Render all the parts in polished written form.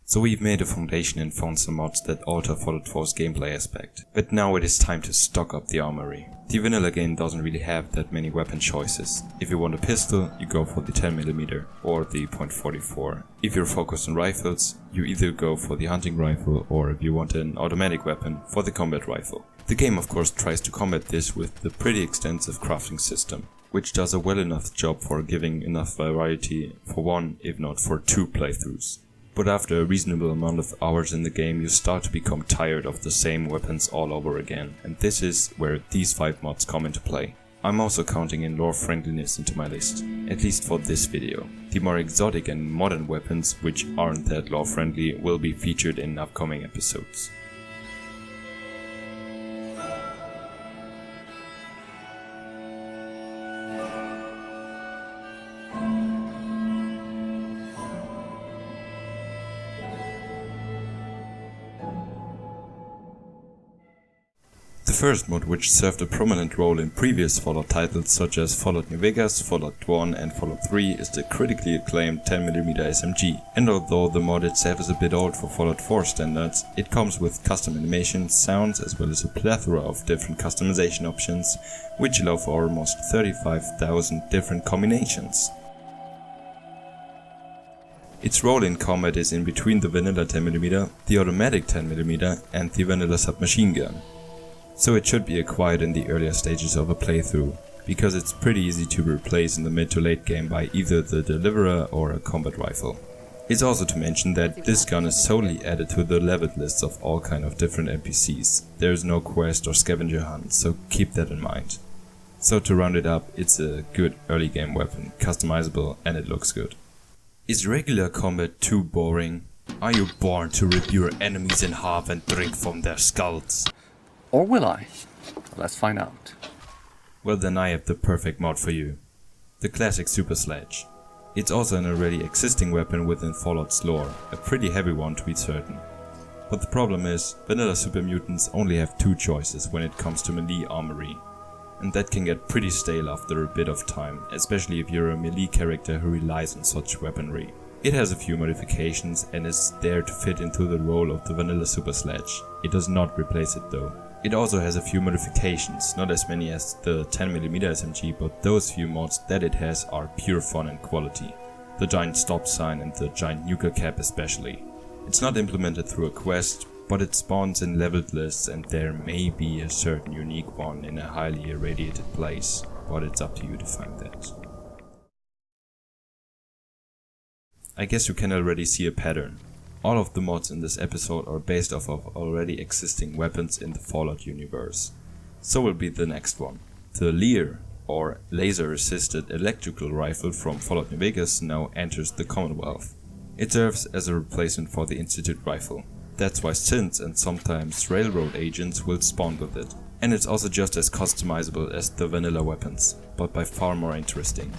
So we've made a foundation and found some mods that alter Fallout 4's gameplay aspect. But now it is time to stock up the armory. The vanilla game doesn't really have that many weapon choices. If you want a pistol, you go for the 10mm or the .44. If you're focused on rifles, you either go for the hunting rifle or if you want an automatic weapon, for the combat rifle. The game of course tries to combat this with the pretty extensive crafting system, which does a well enough job for giving enough variety for one, if not for two playthroughs. But after a reasonable amount of hours in the game, you start to become tired of the same weapons all over again, and this is where these 5 mods come into play. I'm also counting in lore friendliness into my list, at least for this video. The more exotic and modern weapons, which aren't that lore friendly, will be featured in upcoming episodes. The first mod, which served a prominent role in previous Fallout titles such as Fallout New Vegas, Fallout 1 and Fallout 3, is the critically acclaimed 10mm SMG. And although the mod itself is a bit old for Fallout 4 standards, it comes with custom animations, sounds, as well as a plethora of different customization options, which allow for almost 35,000 different combinations. Its role in combat is in between the vanilla 10mm, the automatic 10mm and the vanilla submachine gun. So it should be acquired in the earlier stages of a playthrough, because it's pretty easy to replace in the mid to late game by either the deliverer or a combat rifle. It's also to mention that this gun is solely added to the leveled lists of all kind of different NPCs. There is no quest or scavenger hunt, so keep that in mind. So to round it up, it's a good early game weapon, customizable, and it looks good. Is regular combat too boring? Are you born to rip your enemies in half and drink from their skulls? Or will I? Let's find out. Well, then I have the perfect mod for you. The classic Super Sledge. It's also an already existing weapon within Fallout's lore, a pretty heavy one to be certain. But the problem is, vanilla super mutants only have 2 choices when it comes to melee armory. And that can get pretty stale after a bit of time, especially if you're a melee character who relies on such weaponry. It has a few modifications and is there to fit into the role of the vanilla Super Sledge. It does not replace it though. It also has a few modifications, not as many as the 10mm SMG, but those few mods that it has are pure fun and quality. The giant stop sign and the giant nuker cap especially. It's not implemented through a quest, but it spawns in leveled lists and there may be a certain unique one in a highly irradiated place, but it's up to you to find that. I guess you can already see a pattern. All of the mods in this episode are based off of already existing weapons in the Fallout universe. So will be the next one. The LAER, or Laser Assisted Electrical Rifle from Fallout New Vegas, now enters the Commonwealth. It serves as a replacement for the Institute Rifle. That's why synths and sometimes railroad agents will spawn with it. And it's also just as customizable as the vanilla weapons, but by far more interesting.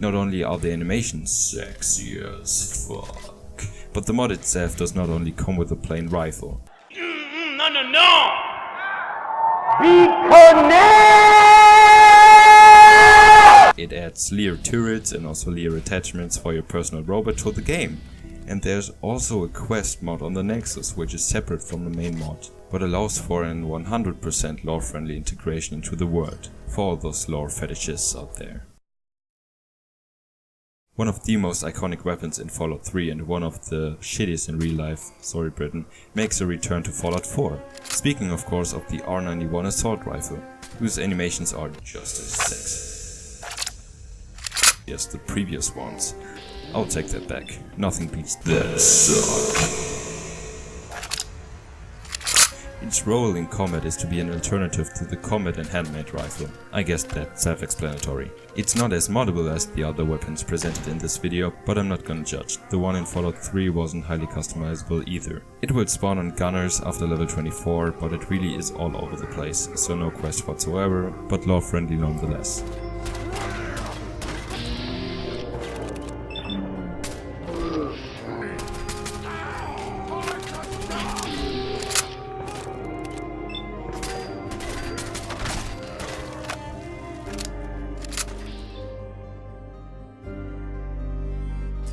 Not only are the animations sexy as fuck, but the mod itself does not only come with a plain rifle. No! It adds LAER turrets and also LAER attachments for your personal robot to the game. And there's also a quest mod on the Nexus, which is separate from the main mod, but allows for an 100% lore-friendly integration into the world, for all those lore fetishists out there. One of the most iconic weapons in Fallout 3 and one of the shittiest in real life, sorry Britain, makes a return to Fallout 4. Speaking of course of the R91 Assault Rifle, whose animations are just as sexy as the previous ones. I'll take that back, nothing beats that suck. Its role in combat is to be an alternative to the combat and handmade rifle. I guess that's self-explanatory. It's not as moddable as the other weapons presented in this video, but I'm not gonna judge. The one in Fallout 3 wasn't highly customizable either. It will spawn on gunners after level 24, but it really is all over the place, so no quest whatsoever, but lore friendly nonetheless.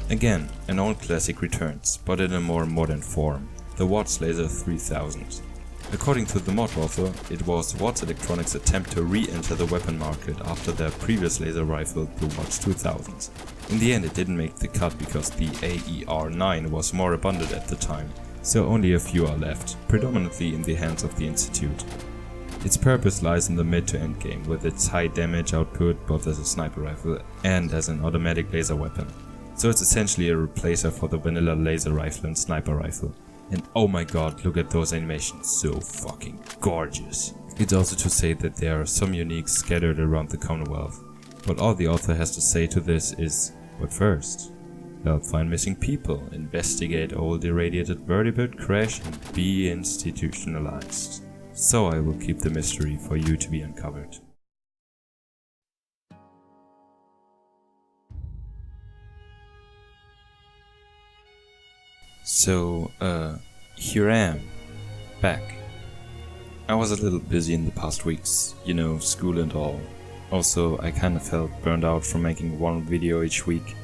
Again, An old classic returns, but in a more modern form, the Wattz Laser 3000. According to the mod author, it was Wattz Electronics' attempt to re-enter the weapon market after their previous laser rifle, the Wattz 2000. In the end it didn't make the cut because the LAER was more abundant at the time, so only a few are left, predominantly in the hands of the Institute. Its purpose lies in the mid to end game, with its high damage output both as a sniper rifle and as an automatic laser weapon. So it's essentially a replacer for the vanilla laser rifle and sniper rifle. And oh my god, look at those animations, so fucking gorgeous. It's also to say that there are some uniques scattered around the Commonwealth. What all the author has to say to this is, what first? Help find missing people, investigate old irradiated vertebrate crash and be institutionalized. So I will keep the mystery for you to be uncovered. So, here I am, back. I was a little busy in the past weeks, you know, school and all. Also, I kinda felt burned out from making one video each week.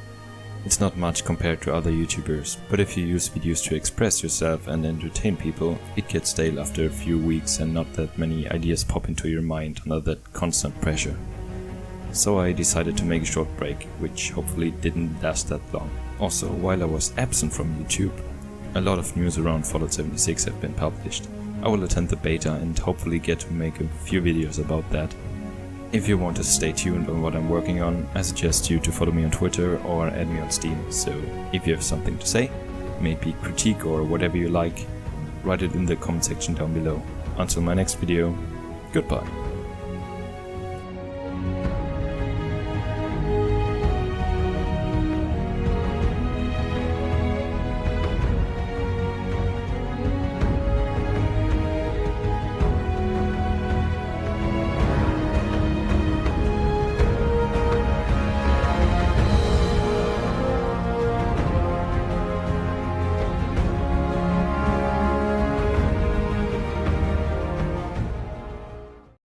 It's not much compared to other YouTubers, but if you use videos to express yourself and entertain people, it gets stale after a few weeks and not that many ideas pop into your mind under that constant pressure. So I decided to make a short break, which hopefully didn't last that long. Also, while I was absent from YouTube, a lot of news around Fallout 76 have been published. I will attend the beta and hopefully get to make a few videos about that. If you want to stay tuned on what I'm working on, I suggest you to follow me on Twitter or add me on Steam, so if you have something to say, maybe critique or whatever you like, write it in the comment section down below. Until my next video, goodbye.